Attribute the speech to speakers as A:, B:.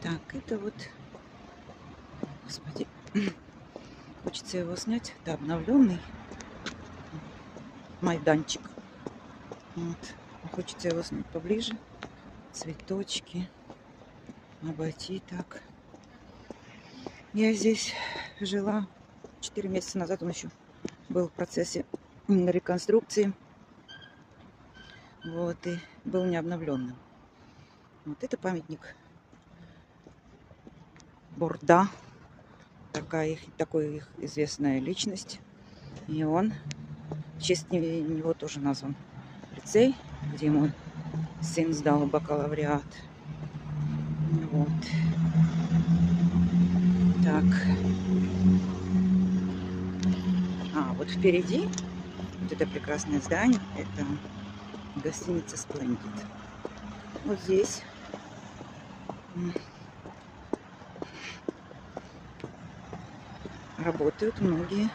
A: Так, это вот, господи, хочется его снять. Это обновленный майданчик. Вот. Хочется его снять поближе. Цветочки. Обойти так. Я здесь жила 4 месяца назад. Он еще был в процессе реконструкции. Вот. И был не обновленным. Вот это памятник Борда. Такой их известная личность. И он в честь него тоже назван лицей, где мой сын сдал бакалавриат. Вот. Так. Вот впереди вот это прекрасное здание. Это гостиница Splendid. Вот здесь работают многие